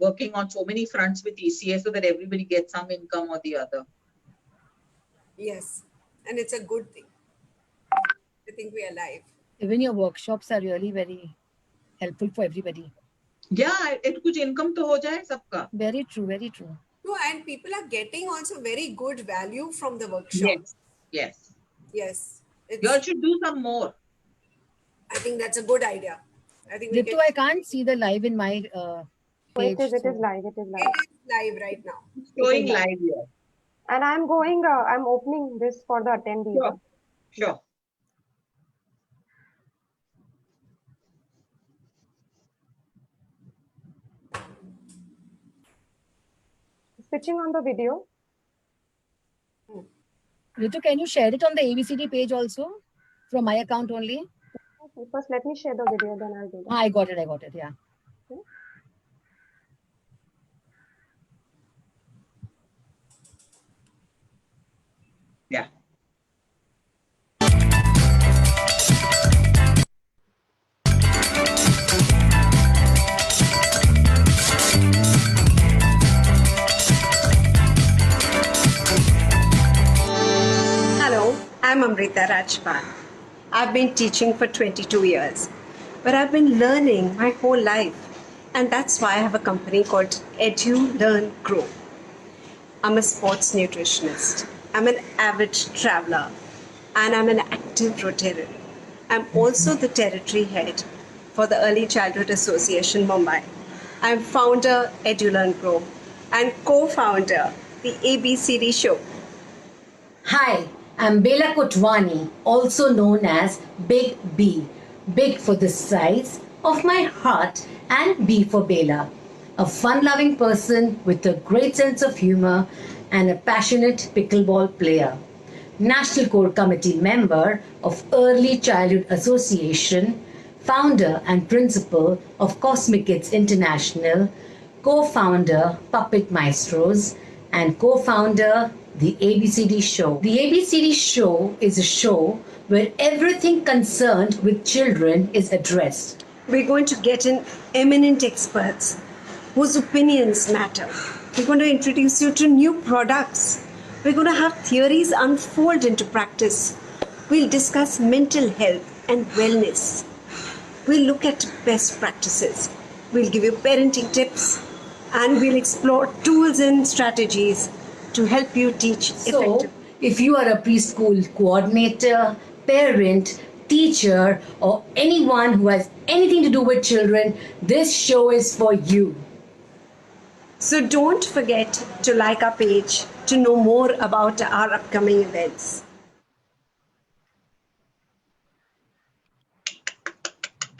working on so many fronts with ECA so that everybody gets some income or the other. Yes, and it's a good thing. I think we are live. Even your workshops are really very helpful for everybody. Yeah, it kuch income to ho jaye sabka. Very true, very true. No, and people are getting also very good value from the workshop. Yes, yes. Yes. You all should do some more. I think that's a good idea. I think we Ritu, I can't see the live in my page. It is live. It is live. It is live right now. It's showing live here. And I'm going, I'm opening this for the attendees. Sure. Sure. Switching on the video. Ritu, can you share it on the ABCD page also? From my account only? Okay, first let me share the video, then I'll do that. I got it, yeah. Okay. Yeah. Hello, I'm Amrita Rajpal. I've been teaching for 22 years, but I've been learning my whole life. And that's why I have a company called Edu Learn Grow. I'm a sports nutritionist. I'm an avid traveler, and I'm an active Rotarian. I'm also the territory head for the Early Childhood Association Mumbai. I'm founder Edu Learn Grow and co-founder the ABCD Show. Hi, I'm Bela Kotwani, also known as Big B. Big for the size of my heart and B for Bela. A fun-loving person with a great sense of humor and a passionate pickleball player. National Core Committee member of Early Childhood Association, founder and principal of Cosmic Kids International, co-founder Puppet Maestros, and co-founder the ABCD Show. The ABCD Show is a show where everything concerned with children is addressed. We're going to get in eminent experts whose opinions matter. We're going to introduce you to new products. We're going to have theories unfold into practice. We'll discuss mental health and wellness. We'll look at best practices. We'll give you parenting tips, and we'll explore tools and strategies to help you teach So, effectively. if you are a preschool coordinator, parent, teacher, or anyone who has anything to do with children, this show is for you. So don't forget to like our page to know more about our upcoming events.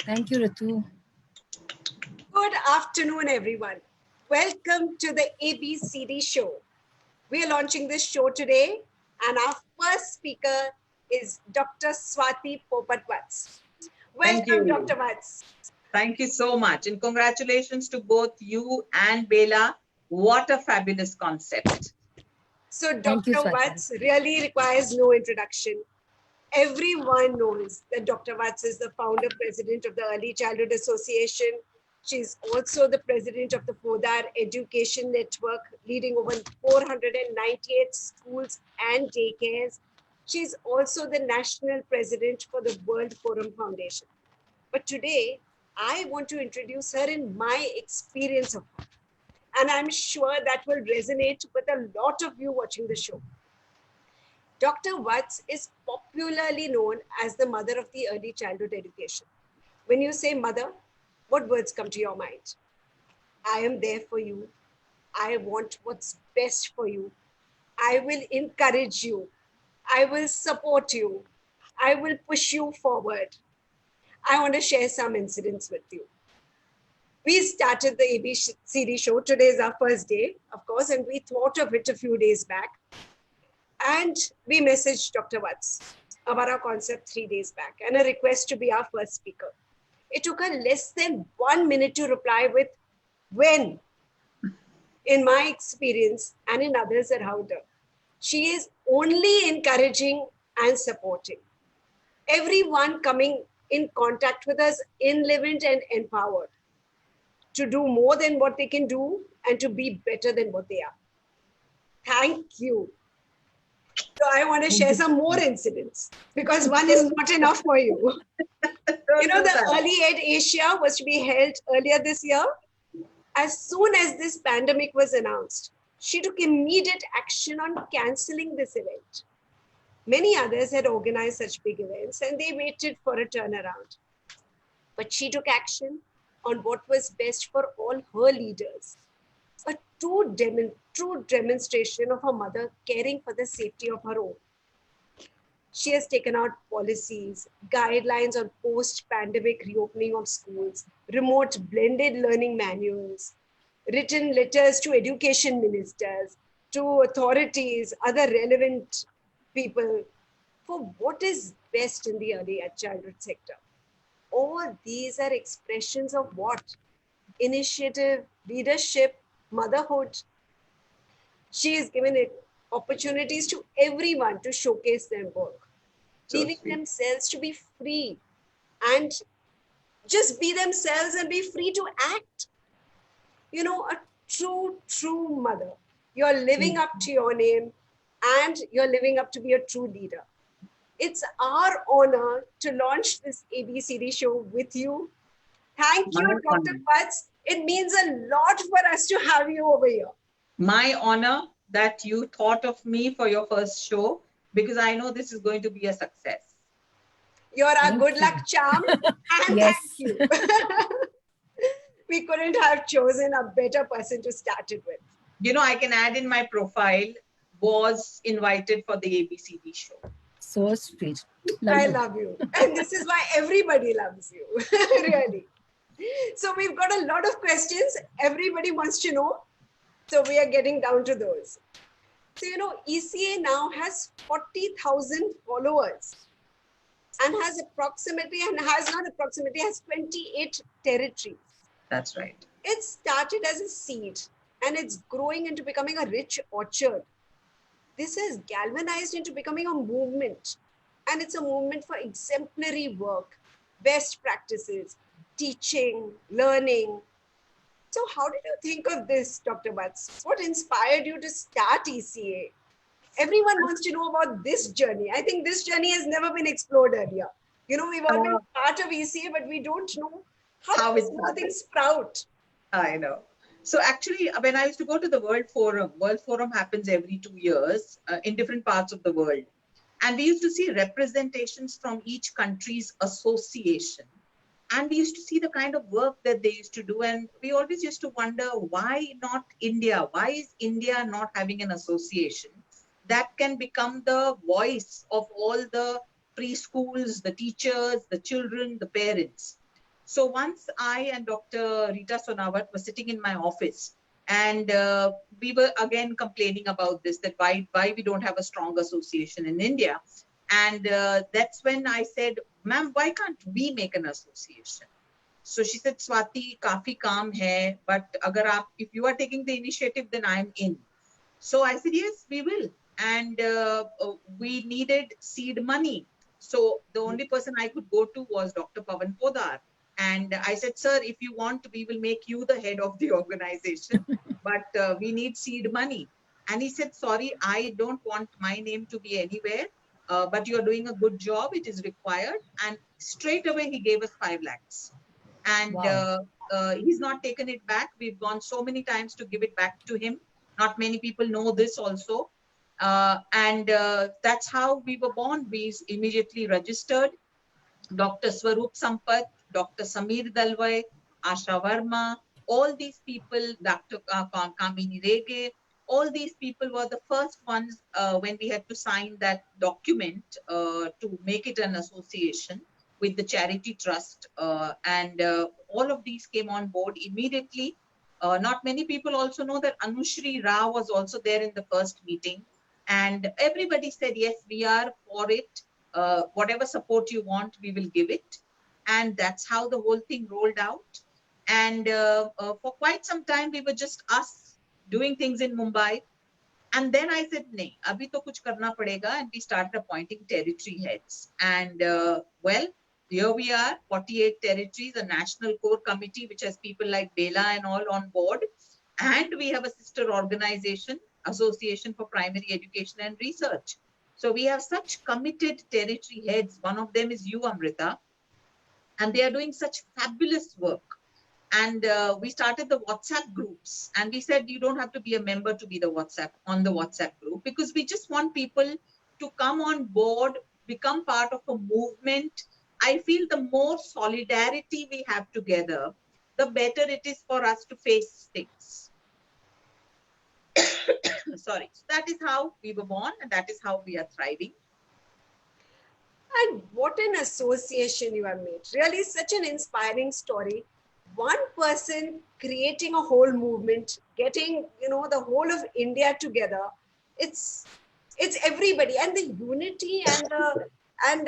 Thank you, Ritu. Good afternoon, everyone. Welcome to the ABCD show. We are launching this show today, and our first speaker is Dr. Swati Popatwats. Thank Welcome, you. Dr. Vats. Thank you so much. And congratulations to both you and Bela. What a fabulous concept. So Thank you, Dr. Swati. Vats really requires no introduction. Everyone knows that Dr. Vats is the founder president of the Early Childhood Association. She's also the president of the Podar Education Network, leading over 498 schools and daycares. She's also the national president for the World Forum Foundation. But today, I want to introduce her in my experience of her. And I'm sure that will resonate with a lot of you watching the show. Dr. Vats is popularly known as the mother of the early childhood education. When you say mother, what words come to your mind? I am there for you. I want what's best for you. I will encourage you. I will support you. I will push you forward. I want to share some incidents with you. We started the ABCD show. Today is our first day, of course, and we thought of it a few days back. And we messaged Dr. Vats about our concept 3 days back and a request to be our first speaker. It took her less than 1 minute to reply with when. In my experience and in others around her, she is only encouraging and supporting. Everyone coming in contact with us enlivened and empowered. to do more than what they can do and to be better than what they are. Thank you. So I want to share some more incidents because one is not enough for you. You know, the Early Aid Asia was to be held earlier this year. As soon as this pandemic was announced, she took immediate action on cancelling this event. Many others had organized such big events and they waited for a turnaround. But she took action on what was best for all her leaders. A true demonstration of a mother caring for the safety of her own. She has taken out policies, guidelines on post-pandemic reopening of schools, remote blended learning manuals, written letters to education ministers, to authorities, other relevant people for what is best in the early childhood sector. All these are expressions of what? Initiative, leadership, motherhood. She is given it opportunities to everyone to showcase their work, leaving themselves to be free and just be themselves and be free to act. You know, a true mother. You're living up to your name and you're living up to be a true leader. It's our honor to launch this ABCD show with you. Thank you, Dr. Pats. It means a lot for us to have you over here. My honor that you thought of me for your first show, because I know this is going to be a success. You're our good luck charm. And Yes. thank you. We couldn't have chosen a better person to start it with. You know, I can add in my profile, was invited for the ABCD show. So sweet. I love you. And this is why everybody loves you. Really. So we've got a lot of questions. Everybody wants to know. So we are getting down to those. So, you know, ECA now has 40,000 followers and has 28 territories. That's right. It started as a seed and it's growing into becoming a rich orchard. This has galvanized into becoming a movement, and it's a movement for exemplary work, best practices, teaching, learning. So how did you think of this, Dr. Butts? What inspired you to start ECA? Everyone wants to know about this journey. I think this journey has never been explored earlier. You know, we've all been part of ECA, but we don't know how does nothing sprout. I know. So actually, when I used to go to the World Forum happens every 2 years in different parts of the world. And we used to see representations from each country's association. And we used to see the kind of work that they used to do. And we always used to wonder, why not India? Why is India not having an association that can become the voice of all the preschools, the teachers, the children, the parents? So once I and Dr. Rita Sonawat were sitting in my office, and we were again complaining about this, that why we don't have a strong association in India. And that's when I said, ma'am, why can't we make an association? So she said, Swati, kafi kaam hai, but if you are taking the initiative, then I'm in. So I said, yes, we will. And we needed seed money. So the only person I could go to was Dr. Pawan Podar. And I said, sir, if you want, we will make you the head of the organization, but we need seed money. And he said, sorry, I don't want my name to be anywhere, but you're doing a good job. It is required. And straight away, he gave us 5 lakhs. And he's not taken it back. We've gone so many times to give it back to him. Not many people know this also. And that's how we were born. We immediately registered. Dr. Swaroop Sampath, Dr. Samir Dalwai, Asha Verma, all these people, Dr. Kamini Rege, all these people were the first ones when we had to sign that document to make it an association with the charity trust. And all of these came on board immediately. Not many people also know that Anushri Rao was also there in the first meeting. And everybody said, yes, we are for it. Whatever support you want, we will give it. And that's how the whole thing rolled out. And for quite some time, we were just us doing things in Mumbai. And then I said, nahi, abhi to kuch karna padega. And we started appointing territory heads. And here we are, 48 territories, a national core committee, which has people like Bela and all on board. And we have a sister organization, Association for Primary Education and Research. So we have such committed territory heads. One of them is you, Amrita, and they are doing such fabulous work. And we started the WhatsApp groups, and we said you don't have to be a member to be on the WhatsApp group, because we just want people to come on board, become part of a movement. I feel the more solidarity we have together, the better it is for us to face things. Sorry. So that is how we were born, and that is how we are thriving. And what an association you have made. Really such an inspiring story. One person creating a whole movement, getting, the whole of India together. It's everybody, and the unity and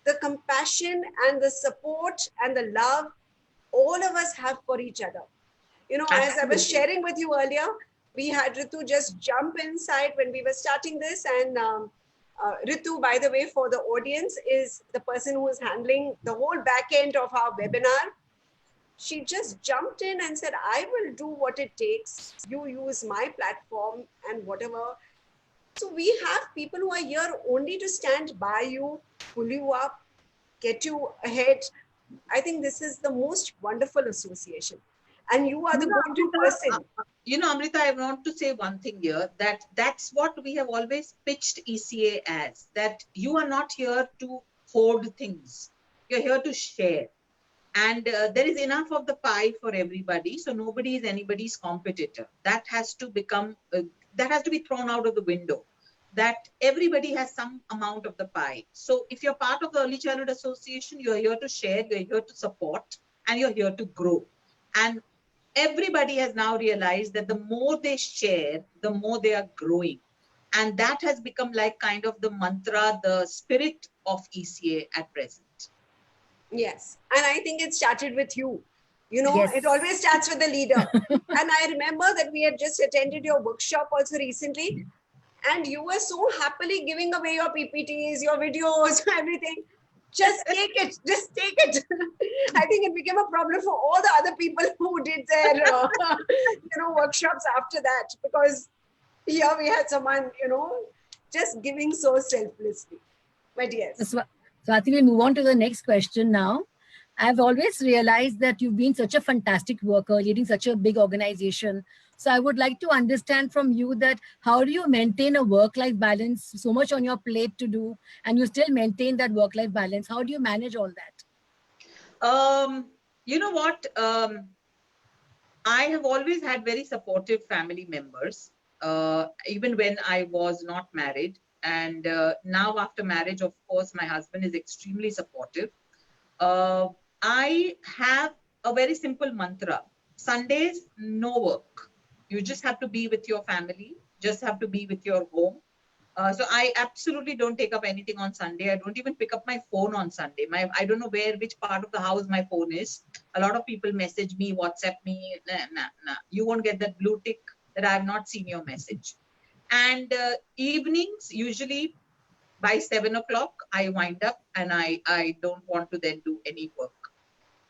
the compassion and the support and the love all of us have for each other. As I was sharing with you earlier, we had Ritu just jump inside when we were starting this, and Ritu, by the way, for the audience, is the person who is handling the whole back end of our webinar. She just jumped in and said, I will do what it takes. You use my platform and whatever. So we have people who are here only to stand by you, pull you up, get you ahead. I think this is the most wonderful association. And you are the go-to person. Amrita, I want to say one thing here, that's what we have always pitched ECA as, that you are not here to hoard things. You're here to share. And there is enough of the pie for everybody. So nobody is anybody's competitor. That has to be thrown out of the window, that everybody has some amount of the pie. So if you're part of the Early Childhood Association, you're here to share, you're here to support, and you're here to grow. And everybody has now realized that the more they share, the more they are growing. And that has become like kind of the mantra, the spirit of ECA at present. Yes. And I think it started with you. Yes. It always starts with the leader. And I remember that we had just attended your workshop also recently. And you were so happily giving away your PPTs, your videos, everything. Just take it. Just take it. I think it became a problem for all the other people who did their, workshops after that. Because here we had someone, just giving so selflessly. But yes. So I think we move on to the next question now. I've always realized that you've been such a fantastic worker, leading such a big organization. So I would like to understand from you that how do you maintain a work-life balance, so much on your plate to do, and you still maintain that work-life balance? How do you manage all that? You know what? I have always had very supportive family members, even when I was not married. And now after marriage, of course, my husband is extremely supportive. I have a very simple mantra. Sundays, no work. You just have to be with your family, just have to be with your home. So I absolutely don't take up anything on Sunday. I don't even pick up my phone on Sunday. I don't know which part of the house my phone is. A lot of people message me, WhatsApp me. Nah. You won't get that blue tick that I have not seen your message. And evenings, usually by 7 o'clock, I wind up and I don't want to then do any work.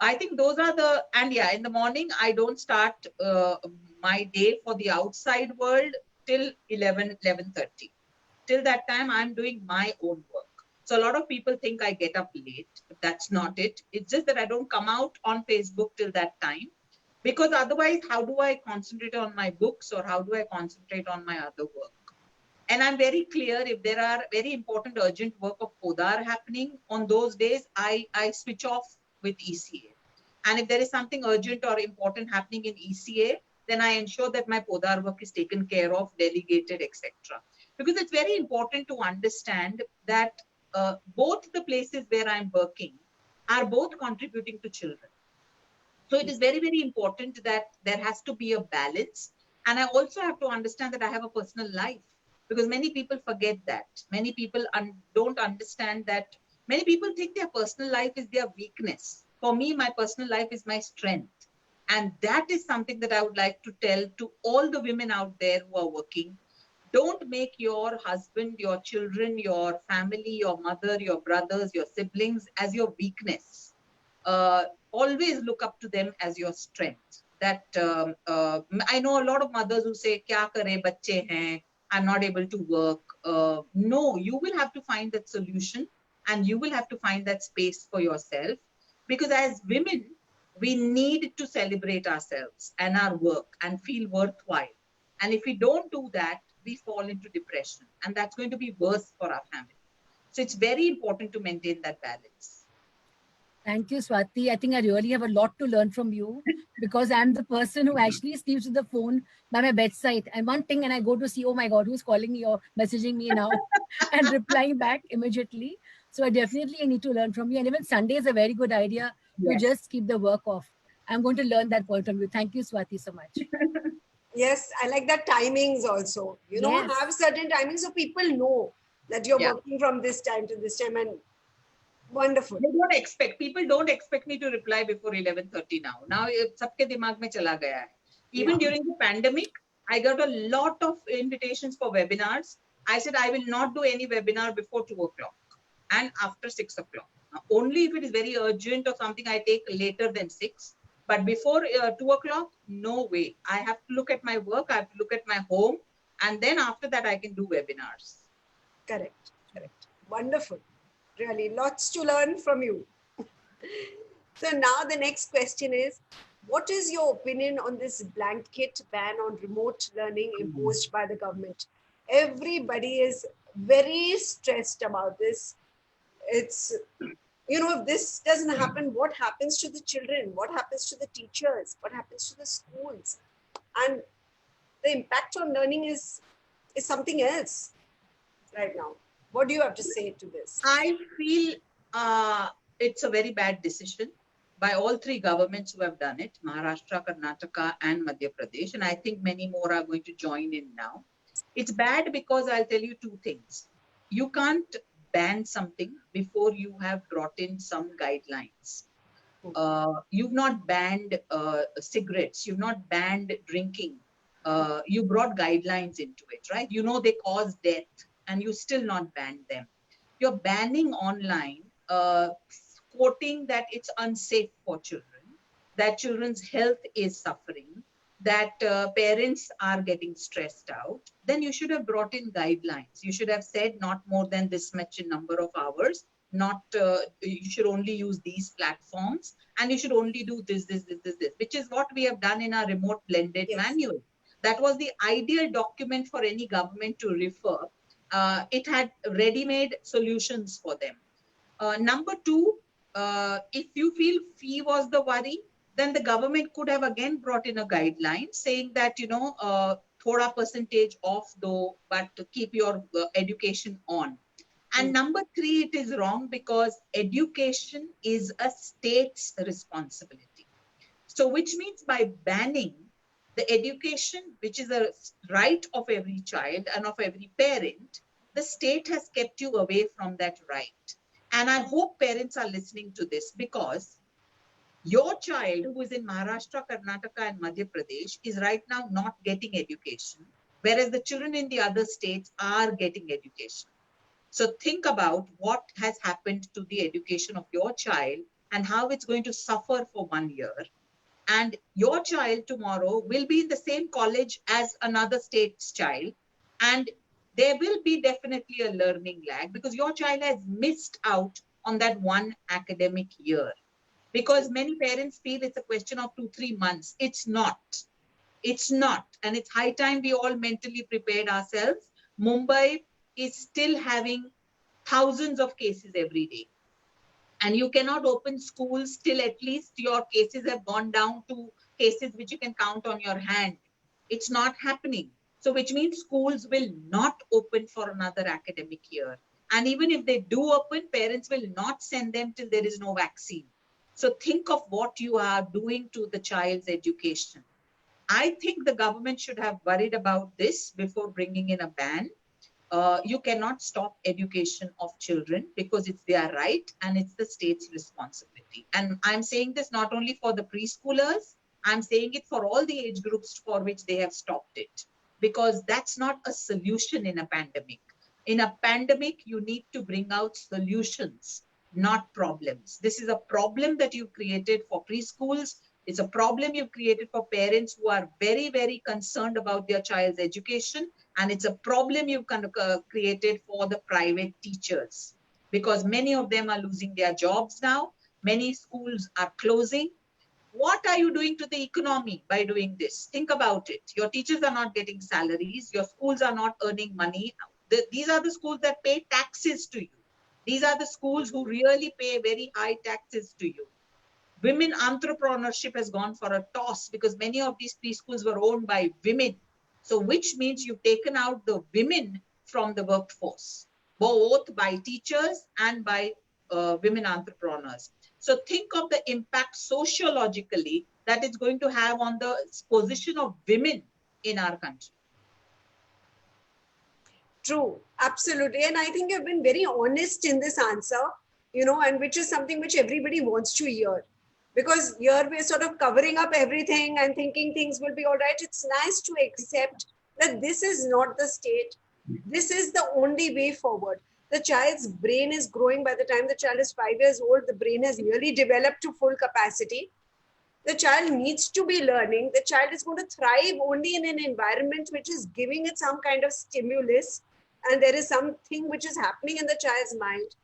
I think those are in the morning, I don't start my day for the outside world till 11:30. Till that time, I'm doing my own work. So a lot of people think I get up late, but that's not it. It's just that I don't come out on Facebook till that time. Because otherwise, how do I concentrate on my books, or how do I concentrate on my other work? And I'm very clear, if there are very important, urgent work of Podar happening on those days, I switch off with ECA. And if there is something urgent or important happening in ECA, then I ensure that my Podar work is taken care of, delegated, etc. Because it's very important to understand that both the places where I'm working are both contributing to children. So it is very, very important that there has to be a balance. And I also have to understand that I have a personal life, because many people forget that. Many people don't understand that. Many people think their personal life is their weakness. For me, my personal life is my strength. And that is something that I would like to tell to all the women out there who are working, Don't make your husband, your children, your family, your mother, your brothers, your siblings as your weakness. Always look up to them as your strength. That I know a lot of mothers who say, "Kya kare, bacche hain, I'm not able to work." No, you will have to find that solution, and you will have to find that space for yourself. Because as women, we need to celebrate ourselves and our work and feel worthwhile. And if we don't do that, we fall into depression, and that's going to be worse for our family. So it's very important to maintain that balance. Thank you, Swati. I think I really have a lot to learn from you because I'm the person who actually sleeps with the phone by my bedside. And one thing, and I go to see, oh my God, who's calling me or messaging me now and replying back immediately. So I definitely need to learn from you. And even Sunday is a very good idea to Yes. just keep the work off. I'm going to learn that point from you. Thank you, Swati, so much. Yes, I like that timings also. You know, Yes. have certain timings so people know that you're Yeah. working from this time to this time, and wonderful. They don't expect, people don't expect me to reply before 11:30 now. Now सबके दिमाग में चला गया है. Even during the pandemic, I got a lot of invitations for webinars. I said I will not do any webinar before 2 o'clock and after 6 o'clock. Now, only if it is very urgent or something I take later than 6. But before 2 o'clock, no way. I have to look at my work, I have to look at my home, and then after that I can do webinars. Correct, correct. Wonderful. Really, lots to learn from you. So now the next question is, what is your opinion on this blanket ban on remote learning imposed by the government? Everybody is very stressed about this. It's, you know, if this doesn't happen, what happens to the children? What happens to the teachers? What happens to the schools? And the impact on learning is something else right now. What do you have to say to this? I feel it's a very bad decision by all three governments who have done it, Maharashtra, Karnataka, and Madhya Pradesh. And I think many more are going to join in now. It's bad because I'll tell you two things. You can't ban something before you have brought in some guidelines. You've not banned cigarettes, you've not banned drinking. You brought guidelines into it, right? You know they cause death, and you still not banned them. You're banning online, quoting that it's unsafe for children, that children's health is suffering, that parents are getting stressed out. Then you should have brought in guidelines. You should have said not more than this much in number of hours, not you should only use these platforms, and you should only do this, which is what we have done in our remote blended manual. That was the ideal document for any government to refer. It had ready-made solutions for them. Number two, if you feel fee was the worry, then the government could have again brought in a guideline saying that, you know, thoda percentage off though, but to keep your education on. And number three, it is wrong because education is a state's responsibility. So which means by banning the education, which is a right of every child and of every parent, the state has kept you away from that right. And I hope parents are listening to this, because your child who is in Maharashtra, Karnataka, and Madhya Pradesh is right now not getting education, whereas the children in the other states are getting education. So think about what has happened to the education of your child and how it's going to suffer for 1 year. And your child tomorrow will be in the same college as another state's child. And there will be definitely a learning lag because your child has missed out on that one academic year. Because many parents feel it's a question of 2-3 months. It's not. It's not. And it's high time we all mentally prepared ourselves. Mumbai is still having thousands of cases every day. And you cannot open schools till at least your cases have gone down to cases which you can count on your hand. It's not happening. So which means schools will not open for another academic year. And even if they do open, parents will not send them till there is no vaccine. So think of what you are doing to the child's education. I think the government should have worried about this before bringing in a ban. You cannot stop education of children because it's their right and it's the state's responsibility. And I'm saying this not only for the preschoolers, I'm saying it for all the age groups for which they have stopped it. because that's not a solution in a pandemic. In a pandemic, you need to bring out solutions, not problems. This is a problem that you created for preschools. It's a problem you've created for parents who are very, very concerned about their child's education. And it's a problem you've created for the private teachers, because many of them are losing their jobs now. Many schools are closing. What are you doing to the economy by doing this? Think about it. Your teachers are not getting salaries. Your schools are not earning money. These are the schools that pay taxes to you. These are the schools who really pay very high taxes to you. Women entrepreneurship has gone for a toss because many of these preschools were owned by women. So which means you've taken out the women from the workforce, both by teachers and by women entrepreneurs. So think of the impact sociologically that it's going to have on the position of women in our country. True, absolutely. And I think you've been very honest in this answer, you know, and which is something which everybody wants to hear. Because here we're sort of covering up everything and thinking things will be all right. It's nice to accept that this is not the state. This is the only way forward. The child's brain is growing. By the time the child is 5 years old, the brain has really developed to full capacity. The child needs to be learning. The child is going to thrive only in an environment which is giving it some kind of stimulus, and there is something which is happening in the child's mind.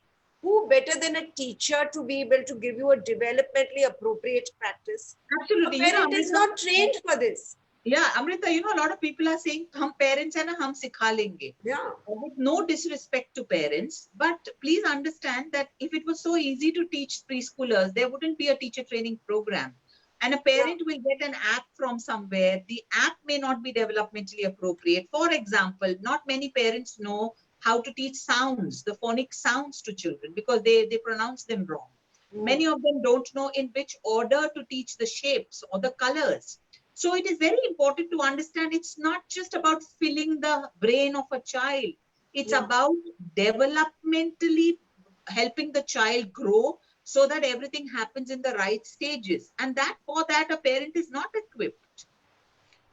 Who better than a teacher to be able to give you a developmentally appropriate practice? Absolutely. A parent is not trained for this. Yeah, Amrita, you know, a lot of people are saying, hum parents hai na, hum sikha lenge. Yeah. With no disrespect to parents, but please understand that if it was so easy to teach preschoolers, there wouldn't be a teacher training program. And a parent will get an app from somewhere. The app may not be developmentally appropriate. For example, not many parents know how to teach sounds, the phonic sounds to children, because they pronounce them wrong. Many of them don't know in which order to teach the shapes or the colors. So it is very important to understand it's not just about filling the brain of a child. It's about developmentally helping the child grow so that everything happens in the right stages. And that for that, a parent is not equipped.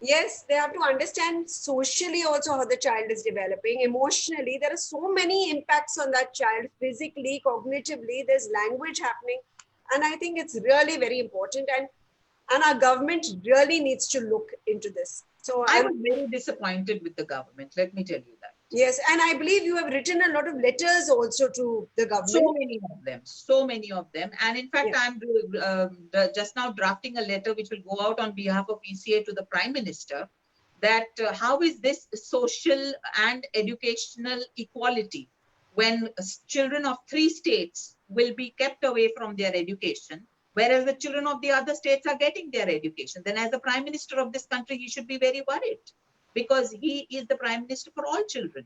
Yes, they have to understand socially also how the child is developing. Emotionally, there are so many impacts on that child, physically, cognitively, there's language happening. And I think it's really very important. And our government really needs to look into this. So I was very disappointed with the government, let me tell you that. Yes, and I believe you have written a lot of letters also to the government. So many of them. And in fact, I'm just now drafting a letter which will go out on behalf of ECA to the Prime Minister, that how is this social and educational equality when children of 3 states will be kept away from their education, whereas the children of the other states are getting their education? Then as the Prime Minister of this country, he should be very worried, because he is the Prime Minister for all children.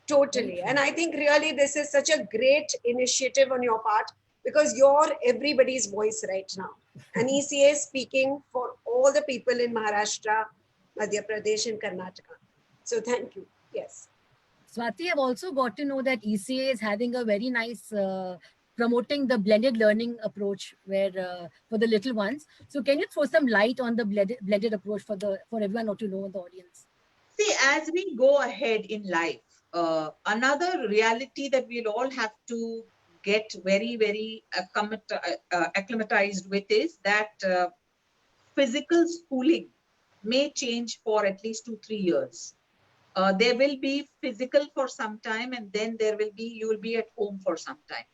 Totally. And I think really this is such a great initiative on your part, because you're everybody's voice right now. And ECA is speaking for all the people in Maharashtra, Madhya Pradesh and Karnataka. So thank you. Yes. Swati, I've also got to know that ECA is having a very nice promoting the blended learning approach where for the little ones. So can you throw some light on the blended approach for everyone to know in the audience? See, as we go ahead in life, another reality that we'll all have to get very, very acclimatized with is that physical schooling may change for at least 2-3 years. There will be physical for some time, and then you will be at home for some time.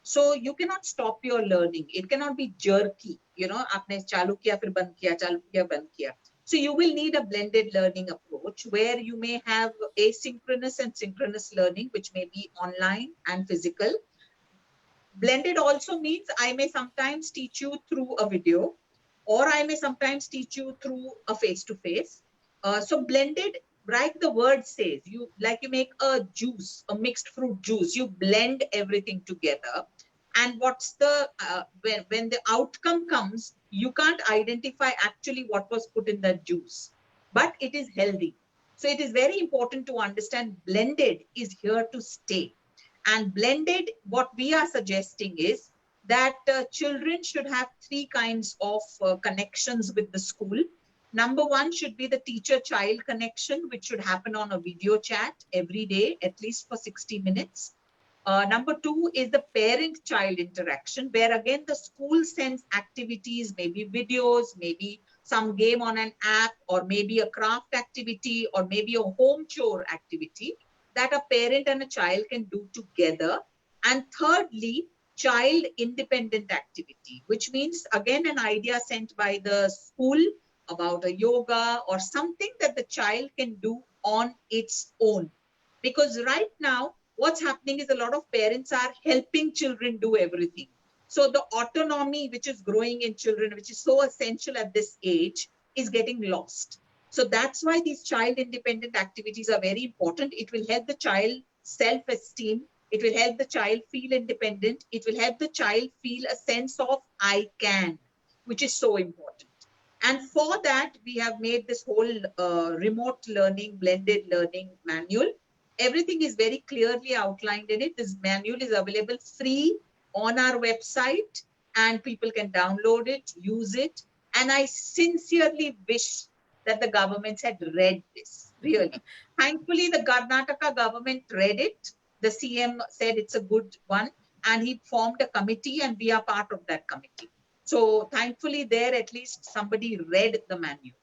So you cannot stop your learning. It cannot be jerky, you know, aapne chalu kiya, fir band kiya, chalu kiya, band kiya. So you will need a blended learning approach where you may have asynchronous and synchronous learning, which may be online and physical. Blended also means I may sometimes teach you through a video, or I may sometimes teach you through a face-to-face. So blended, like the word says, you make a juice, a mixed fruit juice, you blend everything together. And what's the, when the outcome comes, you can't identify actually what was put in that juice, but it is healthy. So it is very important to understand blended is here to stay. And blended, what we are suggesting is that children should have 3 kinds of connections with the school. Number one should be the teacher-child connection, which should happen on a video chat every day, at least for 60 minutes. Number two is the parent-child interaction, where again the school sends activities, maybe videos, maybe some game on an app, or maybe a craft activity, or maybe a home chore activity that a parent and a child can do together. And thirdly, child independent activity, which means again an idea sent by the school about a yoga or something that the child can do on its own. Because right now, what's happening is a lot of parents are helping children do everything. So the autonomy which is growing in children, which is so essential at this age, is getting lost. So that's why these child independent activities are very important. It will help the child self-esteem. It will help the child feel independent. It will help the child feel a sense of I can, which is so important. And for that, we have made this whole remote learning, blended learning manual. Everything is very clearly outlined in it. This manual is available free on our website and people can download it, use it. And I sincerely wish that the governments had read this, really. Thankfully, the Karnataka government read it. The CM said it's a good one and he formed a committee and we are part of that committee. So thankfully there at least somebody read the manual.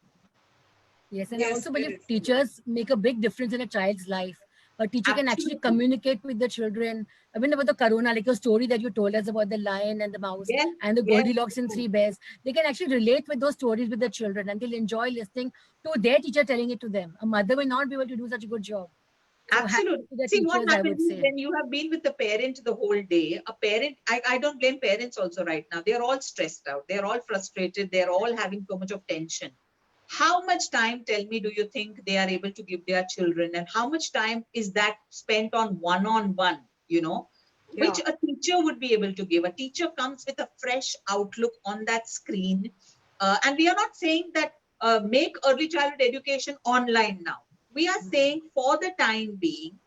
Yes, and Yes, I also believe it is. teachers make a big difference in a child's life. A teacher can actually Absolutely. communicate with the children. I mean, about the corona, like your story that you told us about the lion and the mouse Yes, and the yes. Goldilocks and three bears. They can actually relate with those stories with the children and they'll enjoy listening to their teacher telling it to them. A mother will not be able to do such a good job. So hats off Absolutely. to the See, what teachers, I happens would is say. when you have been with the parent the whole day, a parent, I don't blame parents also right now. They're all stressed out. They're all frustrated. They're all having so much of tension. How much time, tell me, do you think they are able to give their children? And how much time is that spent on one-on-one, you know, which Yeah. a teacher would be able to give? A teacher comes with a fresh outlook on that screen. And we are not saying that make early childhood education online now. We are saying for the time being,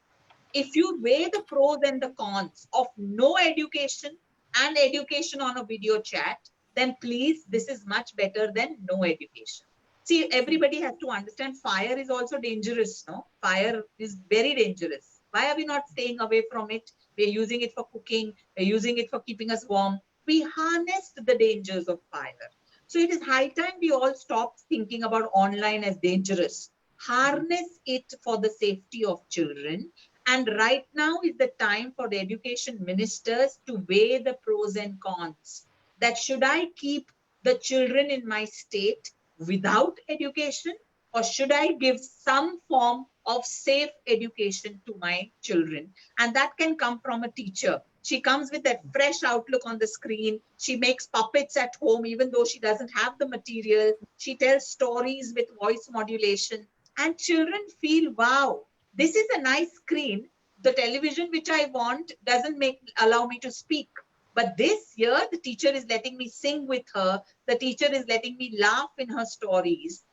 if you weigh the pros and the cons of no education and education on a video chat, then please, this is much better than no education. See, everybody has to understand fire is also dangerous, no? Fire is very dangerous. Why are we not staying away from it? We're using it for cooking, we're using it for keeping us warm. We harnessed the dangers of fire. So it is high time we all stop thinking about online as dangerous. Harness it for the safety of children. And right now is the time for the education ministers to weigh the pros and cons. That should I keep the children in my state without education, or should I give some form of safe education to my children? And that can come from a teacher. She comes with that fresh outlook on the screen. She makes puppets at home, even though she doesn't have the material. She tells stories with voice modulation. And children feel, wow, this is a nice screen. The television which I want doesn't allow me to speak. But this year, the teacher is letting me sing with her. The teacher is letting me laugh in her stories.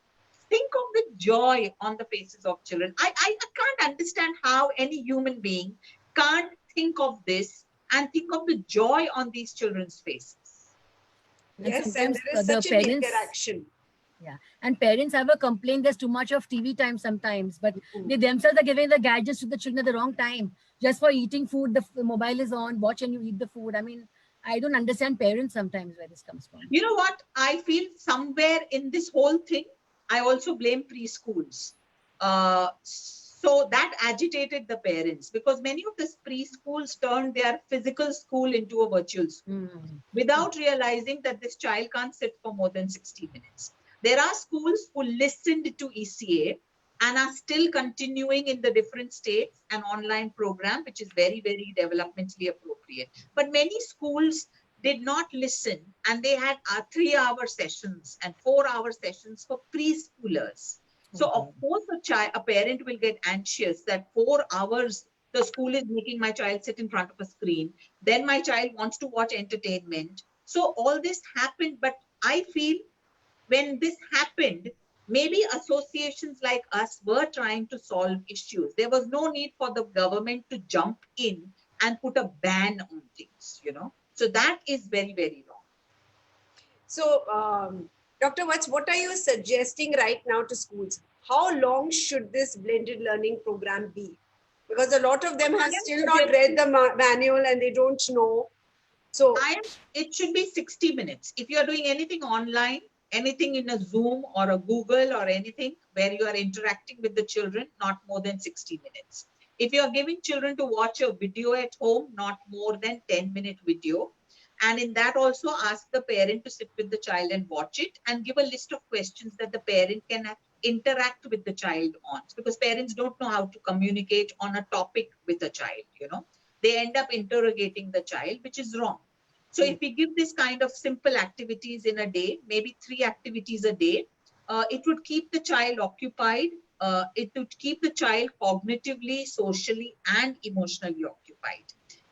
Think of the joy on the faces of children. I can't understand how any human being can't think of this and think of the joy on these children's faces. And Yes, and sometimes there is the such an parents, interaction. yeah, and parents have a complaint there's too much of TV time sometimes, but Mhm. they themselves are giving the gadgets to the children at the wrong time. Just for eating food, the mobile is on, watch and you eat the food. I mean, I don't understand parents sometimes where this comes from. You know what? I feel somewhere in this whole thing, I also blame preschools. So that agitated the parents because many of the preschools turned their physical school into a virtual school without realizing that this child can't sit for more than 60 minutes. There are schools who listened to ECA and are still continuing in the different states an online program, which is very, very developmentally appropriate. But many schools did not listen and they had 3-hour sessions and 4-hour sessions for preschoolers. So of course a parent will get anxious that 4 hours the school is making my child sit in front of a screen. Then my child wants to watch entertainment. So all this happened, but I feel when this happened, maybe associations like us were trying to solve issues. There was no need for the government to jump in and put a ban on things, you know. So that is very, very wrong. So Dr. Watts, what are you suggesting right now to schools? How long should this blended learning program be? Because a lot of them have still not read the manual and they don't know. So it should be 60 minutes. If you are doing anything online, anything in a Zoom or a Google or anything where you are interacting with the children, not more than 60 minutes. If you are giving children to watch a video at home, not more than 10-minute video. And in that also ask the parent to sit with the child and watch it and give a list of questions that the parent can interact with the child on. Because parents don't know how to communicate on a topic with a child, you know. They end up interrogating the child, which is wrong. So if we give this kind of simple activities in a day, maybe 3 activities a day, it would keep the child occupied. It would keep the child cognitively, socially, and emotionally occupied.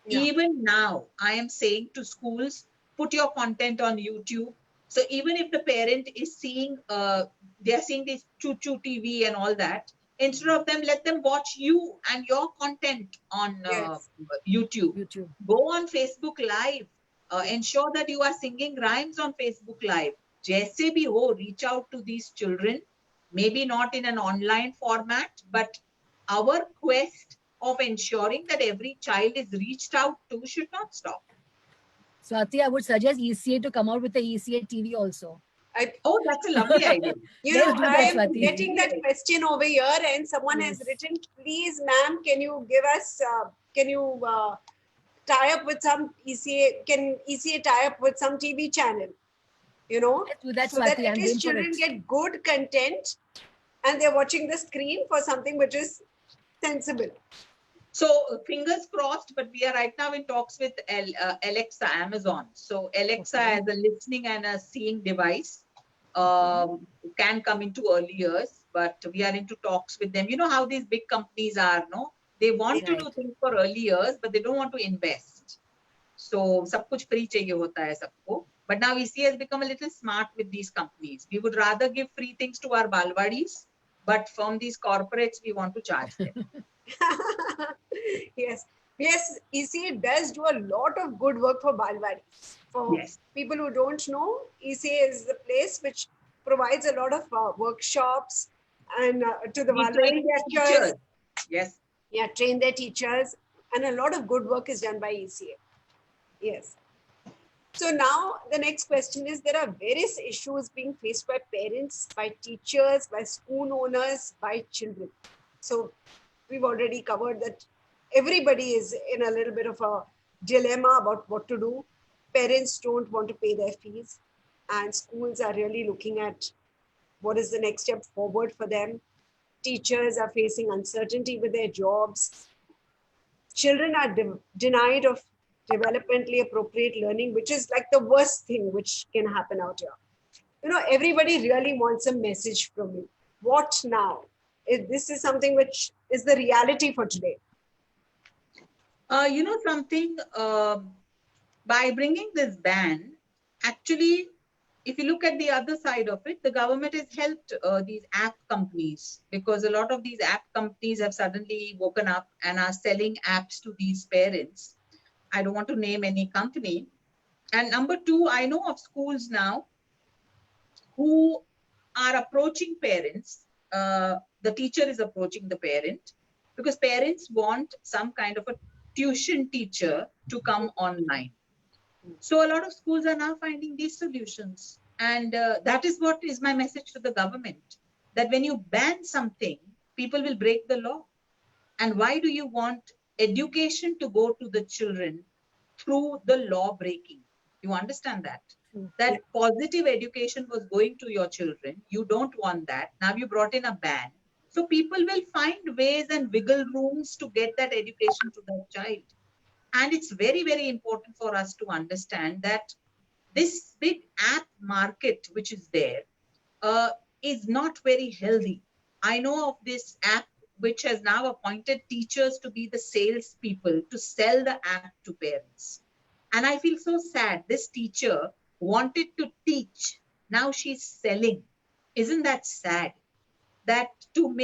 Yeah. Even now, I am saying to schools, put your content on YouTube. So even if the parent is seeing, they are seeing this choo-choo TV and all that, instead of them, let them watch you and your content on Yes. YouTube. YouTube. Go on Facebook Live. Ensure that you are singing rhymes on Facebook Live. Jaise bhi ho, reach out to these children. Maybe not in an online format, but our quest of ensuring that every child is reached out to should not stop. Swati, I would suggest ECA to come out with the ECA TV also. Oh, that's a lovely idea. You Let's know, do that, I am Swati. getting that question over here, and someone has Yes. written, please, ma'am, can you give us, can you tie up with some ECA, can ECA tie up with some TV channel? You know, Let's do that, so that Swati. at I'm least game for children it. get good content and they're watching the screen for something which is sensible. So fingers crossed, but we are right now in talks with Alexa, Amazon. So Alexa Okay. as a listening and a seeing device can come into early years, but we are into talks with them. You know how these big companies are, no? They want to do Right. things for early years, but they don't want to invest. So सब कुछ free चाहिए होता है सबको. But now ECA has become a little smart with these companies. We would rather give free things to our balwadis, but from these corporates, we want to charge them. Yes, yes, ECA does do a lot of good work for Balwadi. For Yes. people who don't know, ECA is the place which provides a lot of workshops and to the We Balwadi train their teachers. Yes. Yeah, train their teachers, and a lot of good work is done by ECA. Yes. So now the next question is, there are various issues being faced by parents, by teachers, by school owners, by children. So we've already covered that everybody is in a little bit of a dilemma about what to do. Parents don't want to pay their fees, and schools are really looking at what is the next step forward for them. Teachers are facing uncertainty with their jobs. Children are denied of developmentally appropriate learning, which is like the worst thing which can happen out here. You know, everybody really wants a message from you. What now? This is something which is the reality for today. You know something, by bringing this ban, actually, if you look at the other side of it, the government has helped these app companies, because a lot of these app companies have suddenly woken up and are selling apps to these parents. I don't want to name any company. And number two, I know of schools now who are approaching parents. The teacher is approaching the parent because parents want some kind of a tuition teacher to come online. So a lot of schools are now finding these solutions. And that is what is my message to the government, that when you ban something, people will break the law. And why do you want education to go to the children through the law breaking? You understand that? That positive education was going to your children. You don't want that. Now you brought in a ban. So people will find ways and wiggle rooms to get that education to their child. And it's very, very important for us to understand that this big app market, which is there, is not very healthy. I know of this app which has now appointed teachers to be the salespeople to sell the app to parents. And I feel so sad. This teacher wanted to teach. Now she's selling. Isn't that sad? That to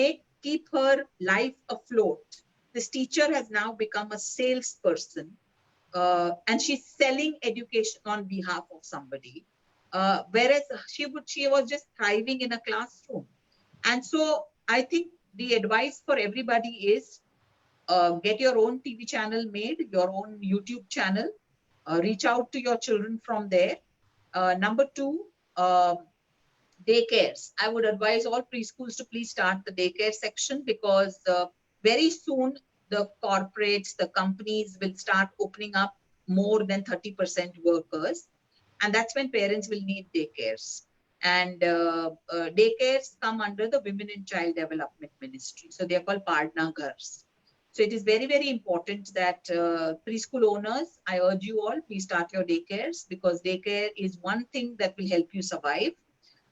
keep her life afloat, this teacher has now become a salesperson, and she's selling education on behalf of somebody. whereas she was just thriving in a classroom. And so I think the advice for everybody is get your own TV channel made, your own YouTube channel, reach out to your children from there. Number two, daycares. I would advise all preschools to please start the daycare section, because very soon the corporates, the companies will start opening up more than 30% workers. And that's when parents will need daycares. And daycares come under the Women and Child Development Ministry. So they're called Padna Ghars. So it is very, very important that preschool owners, I urge you all, please start your daycares, because daycare is one thing that will help you survive.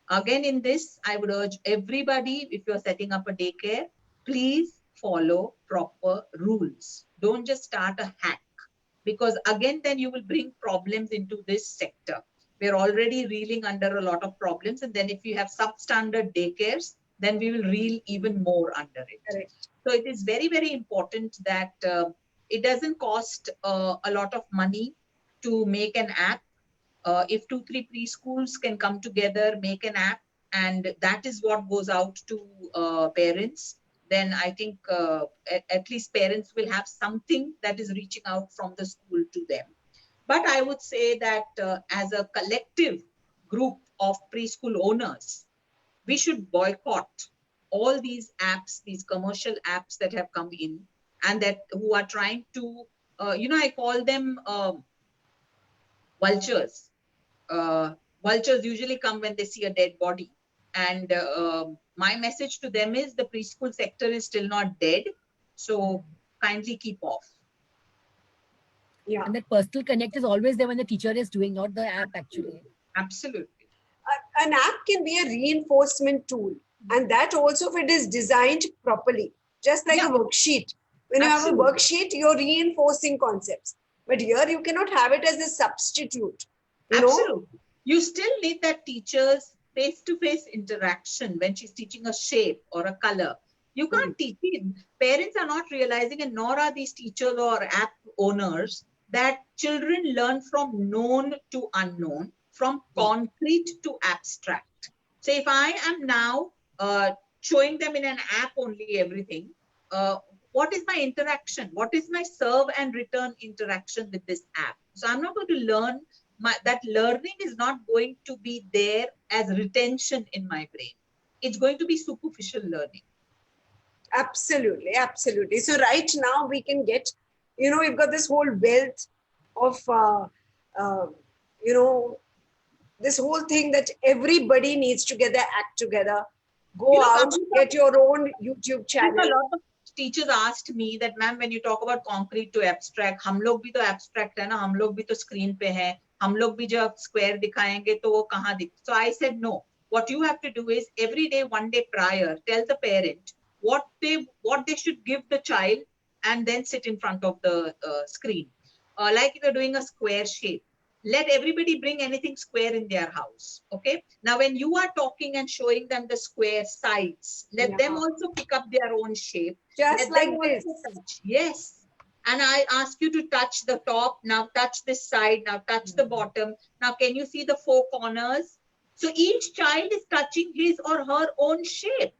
Again, in this, I would urge everybody, if you're setting up a daycare, please follow proper rules. Don't just start a hack, because again, then you will bring problems into this sector. We're already reeling under a lot of problems. And then if you have substandard daycares, then we will reel even more under it. Correct. So it is very, very important that it doesn't cost a lot of money to make an app. If 2-3 preschools can come together, make an app, and that is what goes out to parents, then I think at least parents will have something that is reaching out from the school to them. But I would say that as a collective group of preschool owners, we should boycott all these apps, these commercial apps that have come in, and that who are trying to, I call them vultures. Vultures usually come when they see a dead body. And my message to them is the preschool sector is still not dead. So kindly keep off. Yeah. And that personal connect is always there when the teacher is doing, not the app actually. Absolutely. An app can be a reinforcement tool, and that also, if it is designed properly, just like a worksheet. When you have a worksheet, you're reinforcing concepts. But here you cannot have it as a substitute. You know? You still need that teacher's face-to-face interaction when she's teaching a shape or a color. You can't teach it. Parents are not realizing, and nor are these teachers or app owners, that children learn from known to unknown, from concrete to abstract. So if I am now showing them in an app only everything, what is my interaction? What is my serve and return interaction with this app? So I'm not going to learn. That learning is not going to be there as retention in my brain. It's going to be superficial learning. Absolutely, absolutely. So right now we can get, we've got this whole wealth of, this whole thing that everybody needs to get their act together. Go out, get your own YouTube channel. A lot of teachers asked me that, ma'am, when you talk about concrete to abstract, हम लोग भी तो abstract है ना, हम लोग भी तो screen पे हैं, हम लोग भी जब square दिखाएंगे तो वो कहाँ दिख? So I said no. What you have to do is every day, one day prior, tell the parent what they should give the child, and then sit in front of the screen. Like if you're doing a square shape, let everybody bring anything square in their house. Okay. Now, when you are talking and showing them the square sides, let them also pick up their own shape. Just like this. Yes. And I ask you to touch the top. Now touch this side. Now touch the bottom. Now, can you see the 4 corners? So each child is touching his or her own shape.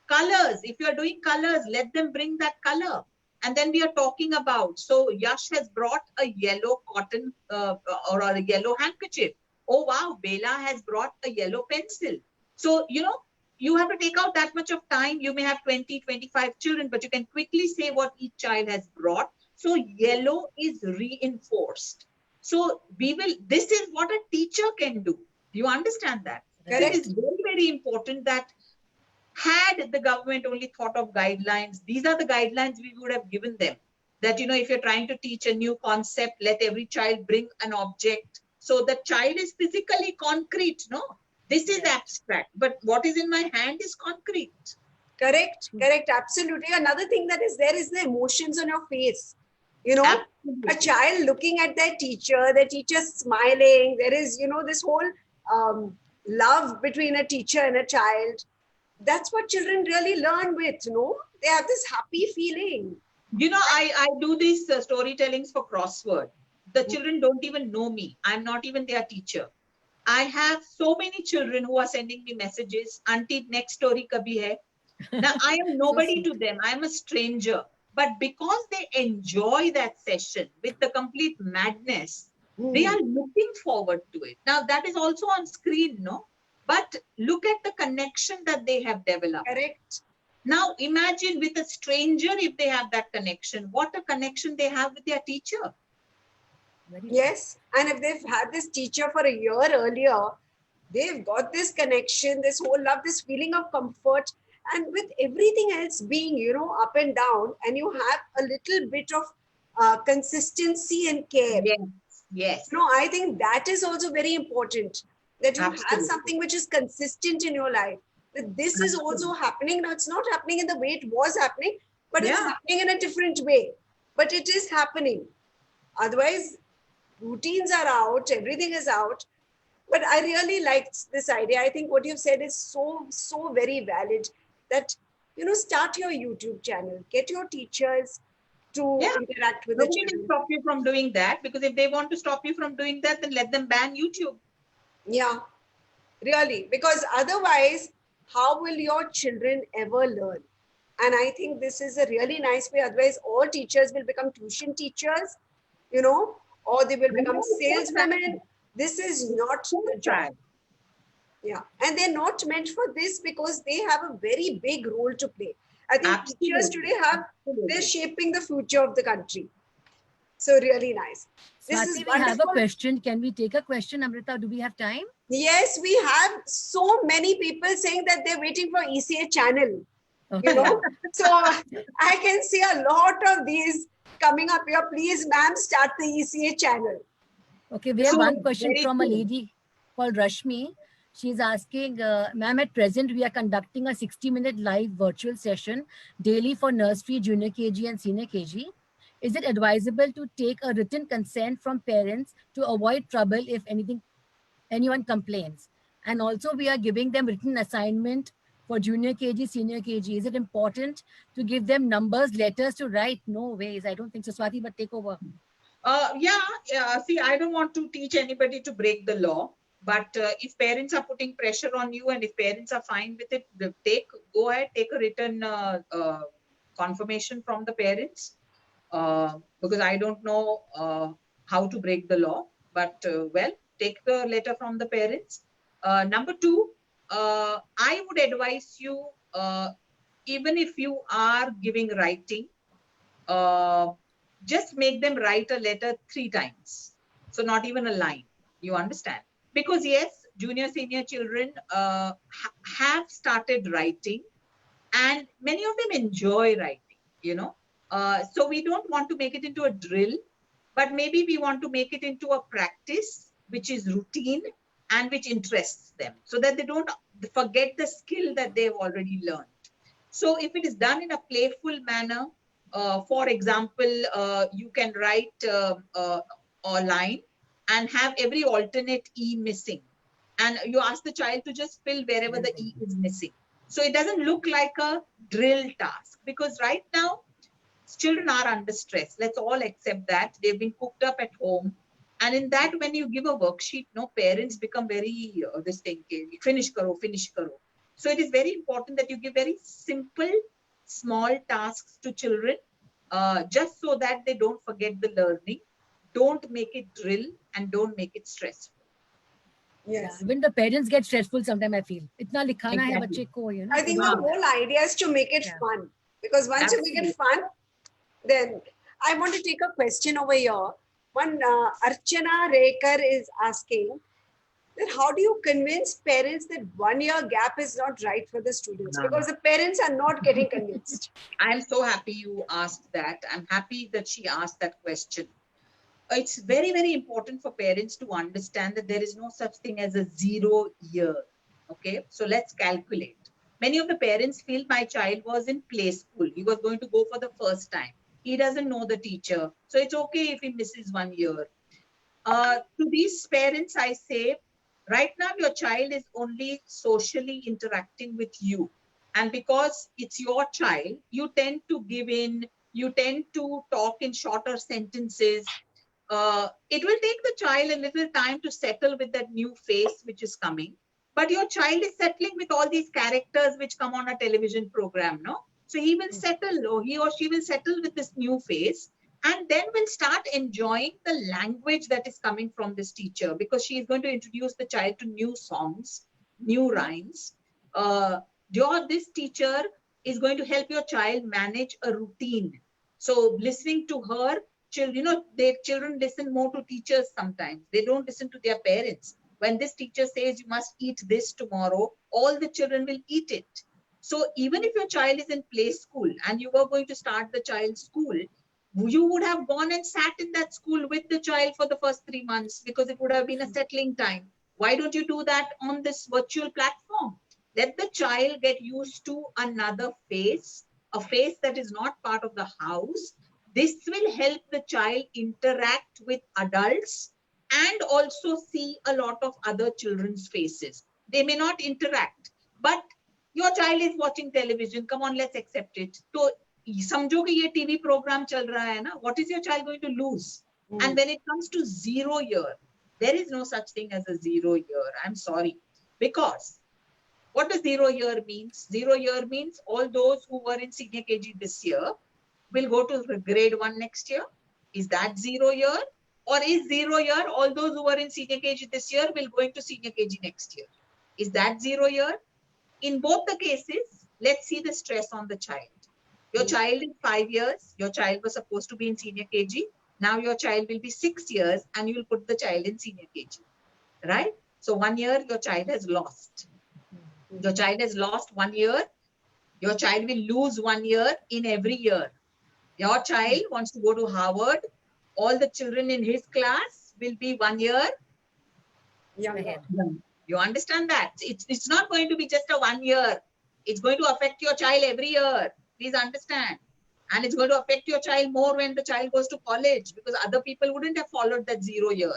Colors. If you are doing colors, let them bring that color. And then we are talking about, so Yash has brought a yellow cotton or a yellow handkerchief. Oh, wow, Bela has brought a yellow pencil. So, you have to take out that much of time. You may have 20, 25 children, but you can quickly say what each child has brought. So yellow is reinforced. So this is what a teacher can do. You understand that? Correct. It is very, very important that had the government only thought of guidelines, these are the guidelines we would have given them. That, if you're trying to teach a new concept, let every child bring an object. So the child is physically concrete, no? This is abstract, but what is in my hand is concrete. Correct, absolutely. Another thing that is there is the emotions on your face. Absolutely. A child looking at their teacher smiling. There is, this whole love between a teacher and a child. That's what children really learn with, They have this happy feeling. I do these storytellings for crossword. The children don't even know me. I'm not even their teacher. I have so many children who are sending me messages, Auntie, next story kabhi hai? Now, I am nobody to them. I am a stranger. But because they enjoy that session with the complete madness, they are looking forward to it. Now, that is also on screen, no? But look at the connection that they have developed. Correct. Now, imagine with a stranger, if they have that connection, what a connection they have with their teacher. Yes. And if they've had this teacher for a year earlier, they've got this connection, this whole love, this feeling of comfort. And with everything else being, up and down, and you have a little bit of consistency and care. Yes, yes. I think that is also very important, that you have Absolutely. something which is consistent in your life. That this is also happening. Now, it's not happening in the way it was happening, but it's happening in a different way. But it is happening. Otherwise, routines are out, everything is out. But I really liked this idea. I think what you've said is so very valid, that, start your YouTube channel, get your teachers to interact with the Nobody children. can stop you from doing that, because if they want to stop you from doing that, then let them ban YouTube. Yeah, really, because otherwise, how will your children ever learn? And I think this is a really nice way. Otherwise, all teachers will become tuition teachers, or they will become saleswomen. This is not the job. Yeah. And they're not meant for this, because they have a very big role to play. I think teachers today they're shaping the future of the country. So really nice. This is Swati, we wonderful. have a question. Can we take a question, Amrita? Do we have time? Yes, we have so many people saying that they're waiting for ECA channel. Okay. So I can see a lot of these coming up here. Please, ma'am, start the ECA channel. Okay, we have So, one question very from a cool. lady called Rashmi. She's asking, ma'am, at present, we are conducting a 60-minute live virtual session daily for nursery, junior KG and senior KG. Is it advisable to take a written consent from parents to avoid trouble if anyone complains? And also, we are giving them written assignment for junior KG, senior KG. Is it important to give them numbers, letters to write? No ways. I don't think so. Swati, but take over. See, I don't want to teach anybody to break the law, but if parents are putting pressure on you, and if parents are fine with it, go ahead, take a written confirmation from the parents, because I don't know how to break the law, but take the letter from the parents. Number two, I would advise you, even if you are giving writing, just make them write a letter 3 times. So not even a line, you understand? Because yes, junior, senior children have started writing, and many of them enjoy writing, so we don't want to make it into a drill, but maybe we want to make it into a practice, which is routine and which interests them, so that they don't forget the skill that they've already learned. So if it is done in a playful manner, for example, you can write a line and have every alternate E missing. And you ask the child to just fill wherever the E is missing. So it doesn't look like a drill task, because right now, children are under stress. Let's all accept that. They've been cooked up at home. And in that, when you give a worksheet, parents become very, finish karo. So it is very important that you give very simple, small tasks to children, just so that they don't forget the learning. Don't make it drill, and don't make it stressful. Yes. When the parents get stressful, sometimes I feel, itna likhana hai Exactly. bacche ko, I think the whole idea is to make it fun, because once you make it fun, then I want to take a question over here. One Archana Rekar is asking that how do you convince parents that 1 year gap is not right for the students? Because the parents are not getting convinced. I'm so happy you asked that. I'm happy that she asked that question. It's very, very important for parents to understand that there is no such thing as a 0 year. Okay, so let's calculate. Many of the parents feel my child was in play school. He was going to go for the first time. He doesn't know the teacher. So it's okay if he misses 1 year. To these parents, I say, right now your child is only socially interacting with you. And because it's your child, you tend to give in, you tend to talk in shorter sentences. it will take the child a little time to settle with that new face which is coming. But your child is settling with all these characters which come on a television program, no? So he will settle, or he or she will settle with this new face, and then will start enjoying the language that is coming from this teacher, because she is going to introduce the child to new songs, new rhymes. This teacher is going to help your child manage a routine. So listening to her, children, children listen more to teachers sometimes. They don't listen to their parents. When this teacher says you must eat this tomorrow, all the children will eat it. So even if your child is in play school and you were going to start the child's school, you would have gone and sat in that school with the child for the first 3 months, because it would have been a settling time. Why don't you do that on this virtual platform? Let the child get used to another face, a face that is not part of the house. This will help the child interact with adults and also see a lot of other children's faces. They may not interact, but your child is watching television. Come on, let's accept it. So, समझो कि ये TV program चल रहा है ना, what is your child going to lose? And when it comes to 0 year, there is no such thing as a 0 year. I'm sorry. Because what does 0 year means? 0 year means all those who were in senior KG this year will go to grade 1 next year. Is that 0 year? Or is 0 year all those who were in senior KG this year will go into senior KG next year? Is that 0 year? In both the cases, let's see the stress on the child. Your child is 5 years. Your child was supposed to be in senior KG. Now your child will be 6 years and you will put the child in senior KG, right? So 1 year your child has lost. Your child has lost 1 year. Your child will lose 1 year in every year. Your child wants to go to Harvard. All the children in his class will be 1 year Younger. You understand that? It's not going to be just a 1 year. It's going to affect your child every year. Please understand. And it's going to affect your child more when the child goes to college, because other people wouldn't have followed that 0 year.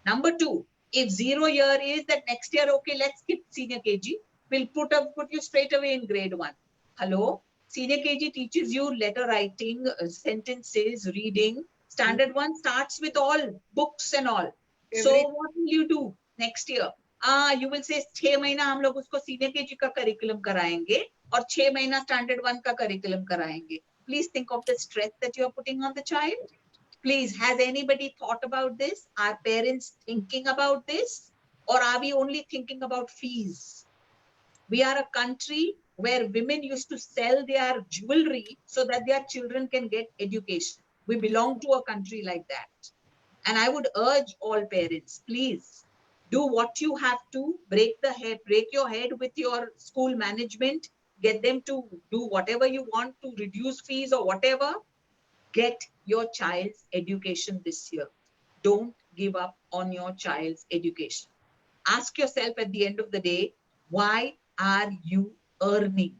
Number 2, if 0 year is that next year, okay, let's skip senior KG. We'll put you straight away in grade 1. Hello? Senior KG teaches you letter writing, sentences, reading. Standard 1 starts with all books and all. So what will you do next year? You will say 6 महीना हम लोग उसको senior KG का curriculum कराएंगे और 6 महीना standard 1 का curriculum कराएंगे. Please think of the stress that you are putting on the child. Please, has anybody thought about this? Are parents thinking about this? Or are we only thinking about fees? We are a country where women used to sell their jewelry so that their children can get education. We belong to a country like that. And I would urge all parents, please do what you have to, break your head with your school management, get them to do whatever you want to reduce fees or whatever. Get your child's education this year. Don't give up on your child's education. Ask yourself at the end of the day, why are you earning?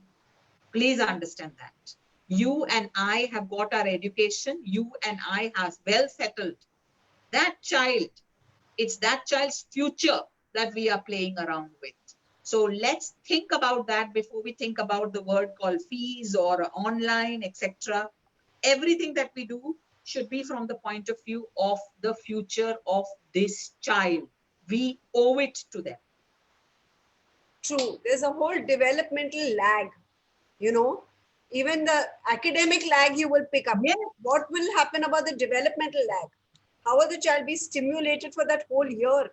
Please understand that. You and I have got our education. You and I have well settled. That child, it's that child's future that we are playing around with. So let's think about that before we think about the word called fees or online, etc. Everything that we do should be from the point of view of the future of this child. We owe it to them. True. There's a whole developmental lag, even the academic lag you will pick up. Yes. What will happen about the developmental lag? How will the child be stimulated for that whole year?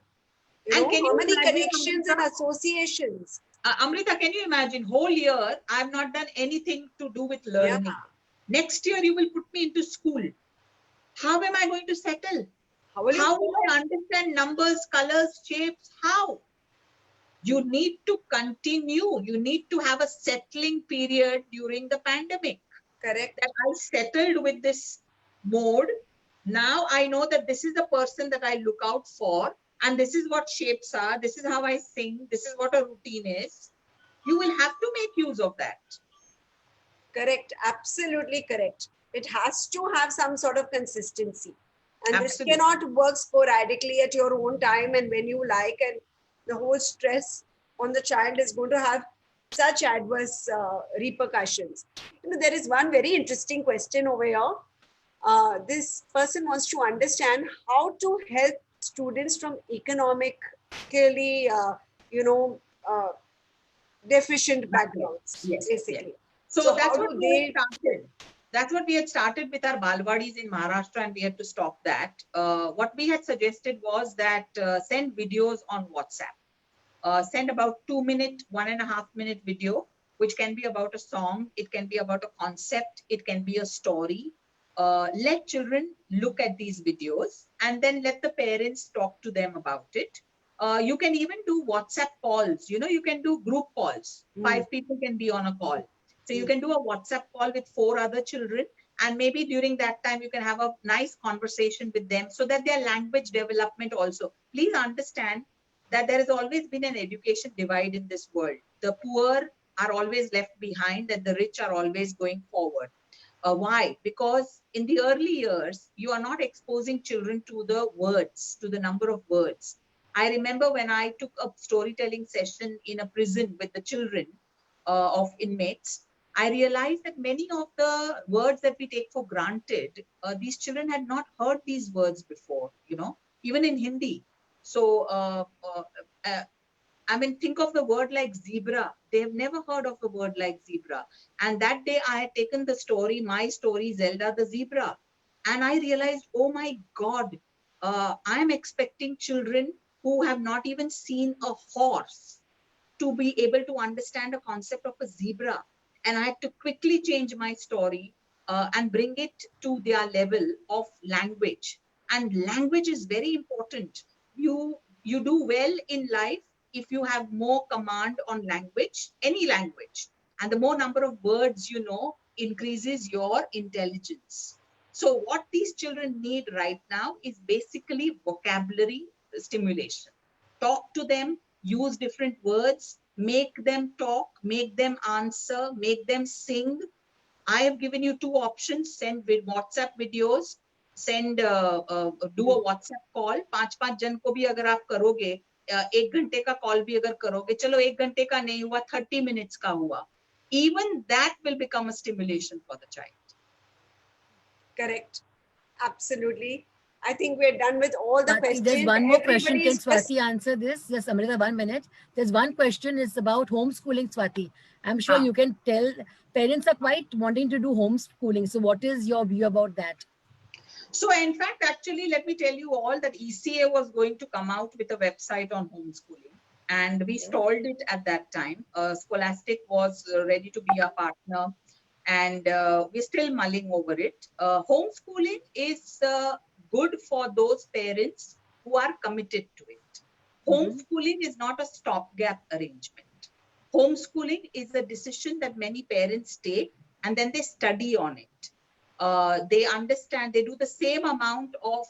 How many connections and associations? Amrita, can you imagine whole year I've not done anything to do with learning. Yeah. Next year you will put me into school. How am I going to settle? How will I understand numbers, colors, shapes? How? You need to continue. You need to have a settling period during the pandemic. Correct. That I settled with this mode. Now I know that this is the person that I look out for, and this is what shapes are. This is how I sing. This is what a routine is. You will have to make use of that. Correct. Absolutely correct. It has to have some sort of consistency. And Absolutely. This cannot work sporadically at your own time and when you like, and the whole stress on the child is going to have such adverse repercussions. There is one very interesting question over here. this person wants to understand how to help students from economically, deficient backgrounds, Yes, basically. So, So that's how what do we they- had started. That's what we had started with our Balwadis in Maharashtra, and we had to stop that. What we had suggested was that send videos on WhatsApp. Send about 2 minute, 1.5 minute video, which can be about a song, it can be about a concept, it can be a story. Let children look at these videos and then let the parents talk to them about it. You can even do WhatsApp calls. You can do group calls. 5 people can be on a call. So you can do a WhatsApp call with 4 other children, and maybe during that time you can have a nice conversation with them so that their language development also. Please understand that there has always been an education divide in this world. The poor are always left behind and the rich are always going forward. Why? Because in the early years, you are not exposing children to the words, to the number of words. I remember when I took a storytelling session in a prison with the children of inmates, I realized that many of the words that we take for granted, these children had not heard these words before, even in Hindi. So, I mean, think of the word like zebra. They've never heard of a word like zebra. And that day I had taken the story, my story, Zelda the zebra. And I realized, oh my God, I'm expecting children who have not even seen a horse to be able to understand a concept of a zebra. And I had to quickly change my story and bring it to their level of language. And language is very important. You do well in life if you have more command on language, any language. And the more number of words you know increases your intelligence. So what these children need right now is basically vocabulary stimulation. Talk to them, use different words, make them talk, make them answer, make them sing. I have given you 2 options: send with WhatsApp videos, do a WhatsApp call. 5 जन को भी अगर आप करोगे, 1 घंटे का call भी अगर करोगे, चलो 1 घंटे का नहीं हुआ, 30 minutes का हुआ, even that will become a stimulation for the child. Correct. Absolutely. I think we're done with all the Swati, questions. there's one more question. Can Everybody's just- Swati answer this? Just Amrita, 1 minute. There's one question. It's about homeschooling, Swati. I'm sure you can tell parents are quite wanting to do homeschooling. So what is your view about that? So in fact, actually, let me tell you all that ECA was going to come out with a website on homeschooling. And we stalled it at that time. Scholastic was ready to be a partner. And we're still mulling over it. Homeschooling is good for those parents who are committed to it. Homeschooling is not a stopgap arrangement. Homeschooling is a decision that many parents take and then they study on it. They understand, they do the same amount of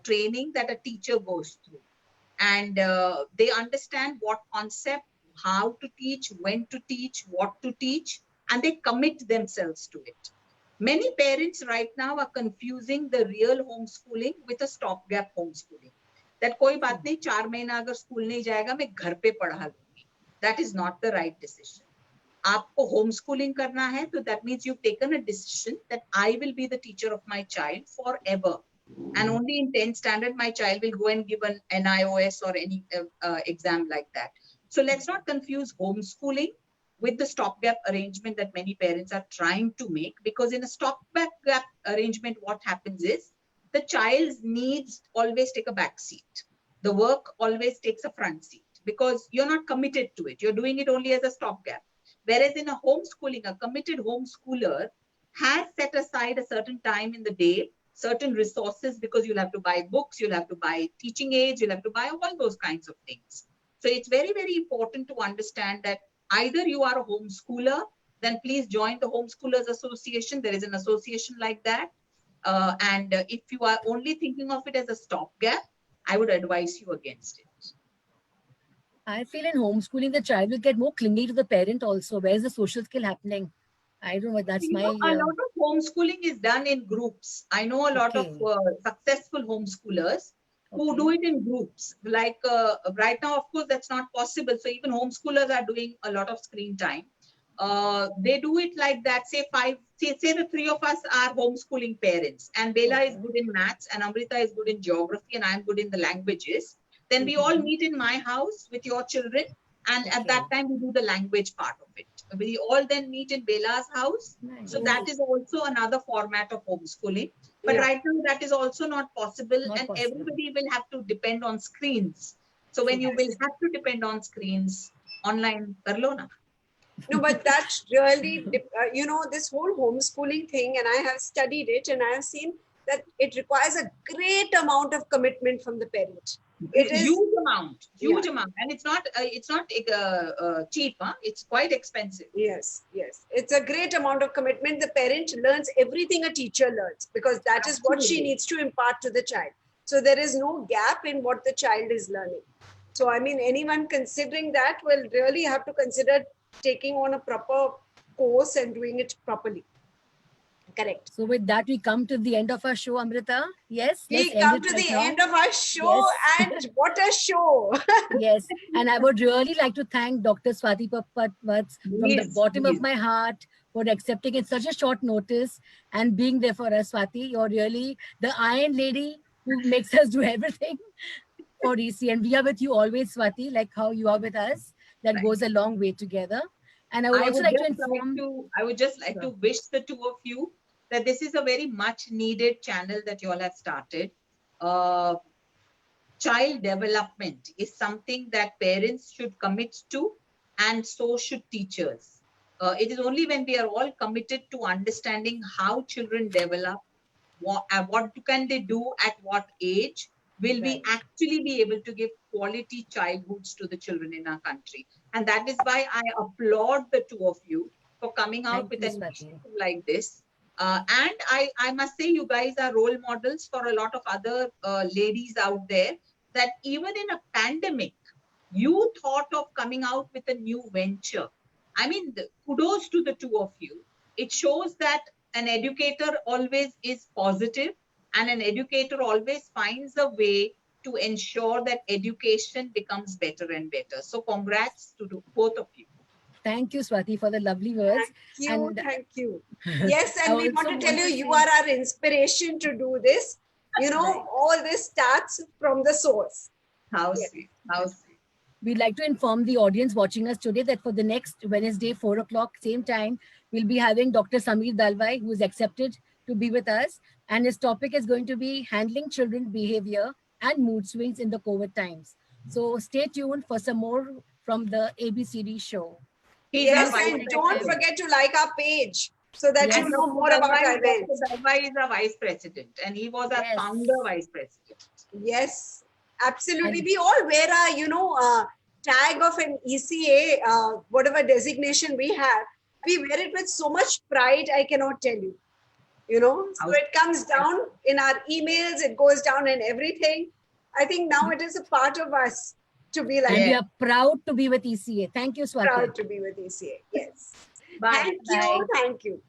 training that a teacher goes through. And they understand what concept, how to teach, when to teach, what to teach, and they commit themselves to it. Many parents right now are confusing the real homeschooling with a stopgap homeschooling. That कोई बात नहीं, 4 महीना अगर school नहीं जाएगा, मैं घर पे पढ़ा लूंगी. That is not the right decision. आपको homeschooling करना है, so that means you've taken a decision that I will be the teacher of my child forever. And only in 10th standard, my child will go and give an NIOS or any exam like that. So let's not confuse homeschooling with the stopgap arrangement that many parents are trying to make, because in a stopgap arrangement, what happens is the child's needs always take a back seat. The work always takes a front seat because you're not committed to it. You're doing it only as a stopgap. Whereas in a homeschooling, a committed homeschooler has set aside a certain time in the day, certain resources, because you'll have to buy books, you'll have to buy teaching aids, you'll have to buy all those kinds of things. So it's very, very important to understand that either you are a homeschooler, then please join the Homeschoolers Association. There is an association like that. And if you are only thinking of it as a stopgap, I would advise you against it. I feel in homeschooling, the child will get more clingy to the parent also. Where's the social skill happening? I don't know. That's my. A lot of homeschooling is done in groups. I know a lot of successful homeschoolers who do it in groups. Like right now, of course, that's not possible. So even homeschoolers are doing a lot of screen time. they do it like that. Say the three of us are homeschooling parents, and Bela is good in maths, and Amrita is good in geography, and I'm good in the languages. Then we all meet in my house with your children, and at that time we do the language part of it. We all then meet in Bela's house. Nice. So that is also another format of homeschooling. But right now that is also not possible, Not and possible. everybody will have to depend on screens. So when you will have to depend on screens, online kar lo na. No, but that's really, you know, this whole homeschooling thing, and I have studied it, and I have seen that it requires a great amount of commitment from the parent. It is Huge amount, and it's not cheap, huh? It's quite expensive. yes, it's a great amount of commitment. The parent learns everything a teacher learns, because that is what she Absolutely. needs to impart to the child. So there is no gap in what the child is learning. So I mean, anyone considering that will really have to consider taking on a proper course and doing it properly. Correct. So with that, we come to the end of our show, Amrita. Yes. We let's end come it to right the now. end of our show, and what a show! Yes, and I would really like to thank Dr. Swati Patwats from the Please, bottom please. of my heart for accepting in such a short notice and being there for us, Swati. You're really the Iron Lady who makes us do everything for EC. And we are with you always, Swati, like how you are with us. That Thank goes a long way together. And I would also like to inform. I would just like Sure. to wish the two of you that this is a very much needed channel that you all have started. Child development is something that parents should commit to, and so should teachers. It is only when we are all committed to understanding how children develop, what can they do at what age, will we actually be able to give quality childhoods to the children in our country. And that is why I applaud the two of you for coming out Thank with you, an Swati. initiative like this. And I must say, you guys are role models for a lot of other ladies out there, that even in a pandemic, you thought of coming out with a new venture. I mean, kudos to the two of you. It shows that an educator always is positive, and an educator always finds a way to ensure that education becomes better and better. So congrats to both of you. Thank you, Swati, for the lovely words. Thank you. Yes, and I we want also to tell you, want to you say- are our inspiration to do this. You know, Right. all this starts from the source. How Yes. sweet. How sweet. We'd like to inform the audience watching us today that for the next Wednesday, 4 o'clock, same time, we'll be having Dr. Sameer Dalwai, who is accepted to be with us. And his topic is going to be handling children's behavior and mood swings in the COVID times. So stay tuned for some more from the ABCD show. He's Yes, our vice and don't president. forget to like our page so that Yes. you know more about our events. Dr. Dalwai is our vice president, and he was our Yes. founder vice president. Yes, absolutely. And- We all wear a, tag of an ECA, whatever designation we have. We wear it with so much pride, I cannot tell you. So it comes down in our emails, it goes down in everything. I think now it is a part of us to be like And we are proud to be with ECA. Thank you, Swati. proud to be with ECA. Yes. Bye. Thank you. Bye. Thank you.